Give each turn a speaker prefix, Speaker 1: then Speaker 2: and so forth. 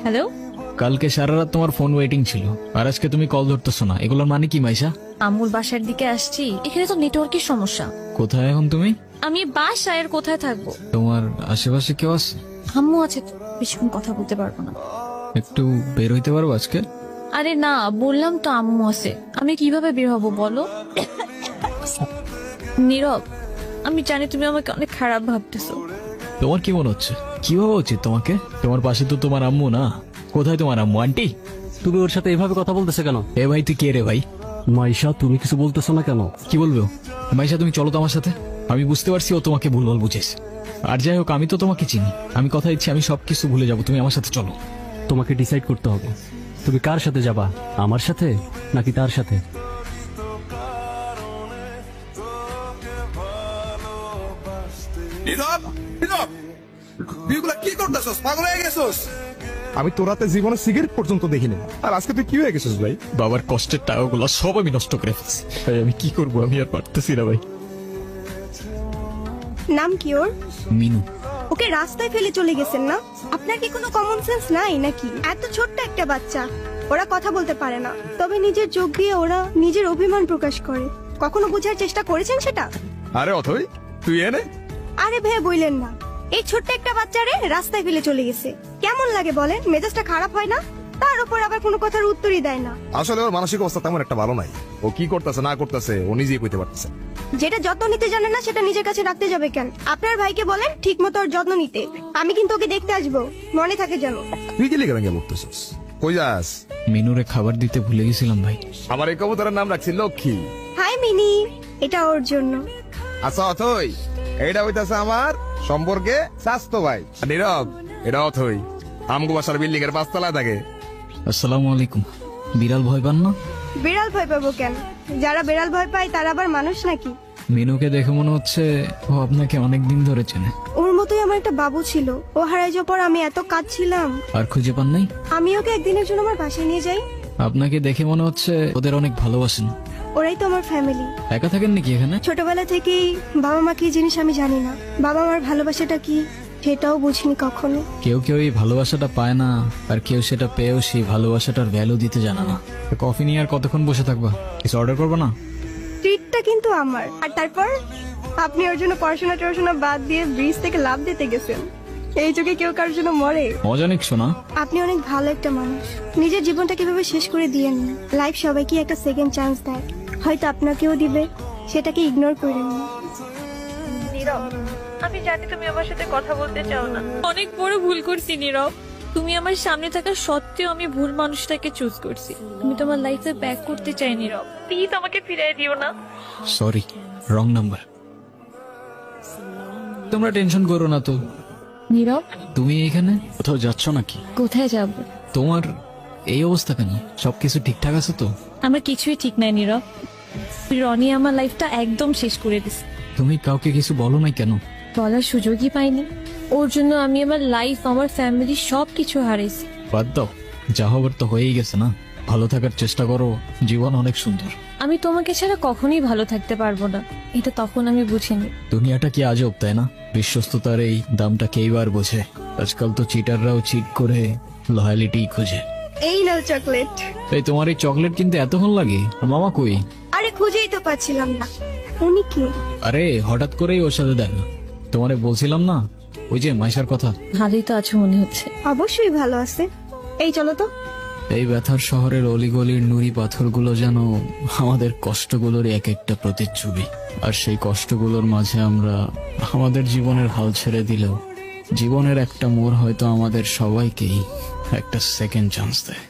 Speaker 1: Hello,
Speaker 2: কালকে সারা রাত তোমার ফোন ওয়েটিং ছিল, আর আজকে তুমি কল ধরতেছো না, এগুলোর মানে কি মাইশা?
Speaker 1: আম্মুর বাসার দিকে আসছি, এখানে তো নেটওয়ার্কের সমস্যা।
Speaker 2: কোথায় এখন তুমি?
Speaker 1: আমি বাসায়, আর কোথায় থাকবো?
Speaker 2: তোমার আশেপাশে কেউ আছে?
Speaker 1: আম্মু আছে তো, বেশিক্ষণ কথা বলতে পারবো না।
Speaker 2: একটু বের হইতে পারবো আজকে?
Speaker 1: আরে না, বললাম তো আম্মু আছে, আমি কিভাবে বের হবো বলো? নীরব, আমি জানি তুমি আমাকে অনেক খারাপ ভাবতেছো।
Speaker 2: তোমার কি মনে হচ্ছে? কি ভাবা উচিত তোমাকে? তোমার পাশে তো তোমার আম্মু না। কোথায় তোমার আম্মু? আন্টি,
Speaker 3: তুমি ওর সাথে এভাবে কথা বলতেছে কেন?
Speaker 2: এ ভাই তুই কে রে ভাই?
Speaker 3: মাইশা, তুমি কিছু বলতেছো না কেন?
Speaker 2: কি বলবে ও? মাইশা তুমি চলো তো আমার সাথে। আমি বুঝতে পারছি ও তোমাকে ভুলভাল বুঝেছে। আর যাই হোক, আমি তো তোমাকে চিনি, আমি কথা দিচ্ছি আমি সবকিছু ভুলে যাবো, তুমি আমার সাথে চলো।
Speaker 3: তোমাকে ডিসাইড করতে হবে তুমি কার সাথে যাবা, আমার সাথে নাকি তার সাথে।
Speaker 4: নীরব, নীরব, তুই এগুলা কি করতেছস? পাগল হয়ে গেছস?
Speaker 5: আমি তোর রাতে জীবনে সিগারেট পর্যন্ত দেখিনি, আর আজকে তুই কি হয়ে গেছিস ভাই?
Speaker 2: বাবার কষ্টের টাকাগুলো সব আমি নষ্ট করে ফেলছি ভাই, আমি কি করবো? আমি আর পারতেছি না ভাই।
Speaker 6: নাম কি ওর?
Speaker 2: মিনু।
Speaker 6: ওকে রাস্তায় ফেলে চলে গেছেন না? আপনার কি কোনো কমন সেন্স নাই নাকি? এত ছোট্ট একটা বাচ্চা, ওরা কথা বলতে পারে না, তবে নিজের চোখ দিয়ে ওরা নিজের অভিমান প্রকাশ করে। কখনো বোঝার চেষ্টা করেছেন সেটা?
Speaker 5: আরে অথই, তুই এনে
Speaker 6: আরে ভে বইলেন না, এই ছোট্ট একটা বাচ্চারে রাস্তায় ফেলে চলে গেছে। কেমন লাগে বলেন? মেজাজটা খারাপ হয় না? তার উপর আবার কোনো কথার উত্তরই দেয় না।
Speaker 5: আসলে ওর মানসিক অবস্থা তেমন একটা ভালো নাই। ও কি করতেছে না করতেছে ও নিজেই কইতে পারতেছে।
Speaker 6: যেটা যত্ন নিতে জানে না সেটা নিজের কাছে রাখতে যাবে কেন? আপনার ভাইকে বলেন ঠিক মতো ওর যত্ন নিতে। আমি কিন্তু ওকে দেখতে আসবো, মনে থাকে যেন।
Speaker 5: তুই কি লিখে ভেঙে বলতেছিস? কই যাস?
Speaker 2: মিনুরে খাবার দিতে ভুলে গেছিলাম ভাই।
Speaker 5: আমার এই কবুতরের নাম রাখছি লক্ষ্মী।
Speaker 6: হাই মিনি, এটা ওর জন্য।
Speaker 5: আচ্ছা অথই, এইটা হইতাছে আমার সম্পর্কে স্বাস্থ্য ভাই। আর নীরব, এটা অথই আমগো বাসার বিল্ডিং এর 5 তলায় থাকে।
Speaker 2: আসসালামু আলাইকুম। বিড়াল ভয় পান না?
Speaker 6: বিড়াল ভয় পাবো কেন? যারা বিড়াল ভয় পায় তারা আবার মানুষ নাকি?
Speaker 2: মিনুকে দেখে মনে হচ্ছে ও আপনাকে অনেকদিন ধরে চেনে।
Speaker 6: ওর মতোই আমার একটা বাবু ছিল, ও হারাই যাওয়ার পর আমি এত কাঁদছিলাম।
Speaker 2: আর খুঁজে পান নাই?
Speaker 6: আমি ওকে একদিনের জন্য আমার বাসায় নিয়ে যাই।
Speaker 2: আপনাকে দেখে মনে হচ্ছে ওদের অনেক ভালোবাসেন।
Speaker 6: ওরাই তো আমার ফ্যামিলি।
Speaker 2: একা থাকেন নাকি এখানে?
Speaker 6: ছোটবেলা থেকেই বাবা মা কি জিনিস আমি জানি না, বাবা মার ভালোবাসাটা কি সেটাও বুঝিনি কখনো।
Speaker 2: কেউ কেউ এই ভালোবাসাটা পায় না, আর কেউ সেটা পেয়েও সেই ভালোবাসাটার ভ্যালু দিতে জানে না। কফি নিয়ে আর কতক্ষণ বসে থাকবা? কিছু অর্ডার করবো না?
Speaker 6: ট্রিটটা কিন্তু আমার। আর তারপর আপনি ওর জন্য পড়াশোনা টড়াশোনা বাদ দিয়ে ব্রিজ থেকে লাভ দিতে গেছেন। এই যুগে কেউ কারোর জন্য মরে?
Speaker 2: মজা নিক শোনা।
Speaker 6: আপনি অনেক ভালো একটা মানুষ। নিজের জীবনটা কিভাবে শেষ করে দিয়েন না। লাইফ সবাইকে একটা সেকেন্ড চান্স দেয়, হয়তো আপনাকেও দিবে, সেটাকে ইগনোর করেন না।
Speaker 1: আমি জানি তুমি আমার সাথে কথা বলতে চাও না, অনেক বড় ভুল করছি নীরব। তুমি আমার সামনে থাকা সত্ত্বেও আমি ভুল মানুষটাকে চুজ করছি। তুমি তোমার লাইফে ব্যাক করতে চাই নীরব, প্লিজ আমাকে ফিরিয়ে দিও না।
Speaker 2: Sorry, wrong number. তোমরা টেনশন করো না তো।
Speaker 1: নীরব,
Speaker 2: তুমি এখানে কোথাও যাচ্ছ নাকি?
Speaker 1: কোথায় যাব?
Speaker 2: তোমার এই অবস্থা কেন? সবকিছু ঠিকঠাক আছে তো?
Speaker 1: আমার কিছুই ঠিক নাই নীরব। রনি আমার লাইফটা একদম শেষ করে দিছে।
Speaker 2: তুমি কাউকে কিছু বলো নাই কেন?
Speaker 1: বলার সুযোগই পাইনি। ওর জন্য আমি আমার লাইফ, আমার ফ্যামিলি সবকিছু হারাইছি।
Speaker 2: বাদ দাও, যা হবার তো হয়েই গেছে না। ভালো থাকার চেষ্টা করো, জীবন অনেক সুন্দর।
Speaker 1: আমি তোমাকে ছাড়া কখনোই ভালো থাকতে পারবো না, এটা তখন আমি বুঝিনি।
Speaker 2: দুনিয়াটা কি আজব, তাই না? বিশ্বস্ততার এই দামটা কেই বার বোঝে। আজকাল তো চিটাররাও চিট করে লয়ালিটি খুঁজে।
Speaker 6: এই নাও চকলেট।
Speaker 2: এই তোমার এই চকলেট কিনতে এতক্ষণ লাগে? আর মামা কই?
Speaker 6: আরে খুঁজেই তো পাচ্ছিলাম না। উনি কে?
Speaker 2: আরে হঠাৎ করেই ওর সাথে দেখা। তোমারে বলছিলাম না ওই যে মাইশার কথা।
Speaker 1: ভালোই তো আছো মনে হচ্ছে।
Speaker 6: অবশ্যই ভালো আছে। এই চলো তো।
Speaker 2: এই ব্যথার শহরের অলিগলির নুড়ি পাথরগুলো যেন আমাদের কষ্টগুলোর এক একটা প্রতিচ্ছবি। আর সেই কষ্টগুলোর মাঝে আমরা আমাদের জীবনের হাল ছেড়ে দিলেও জীবনের একটা মোড় হয়তো আমাদের সবাইকেই একটা সেকেন্ড চান্স দেয়।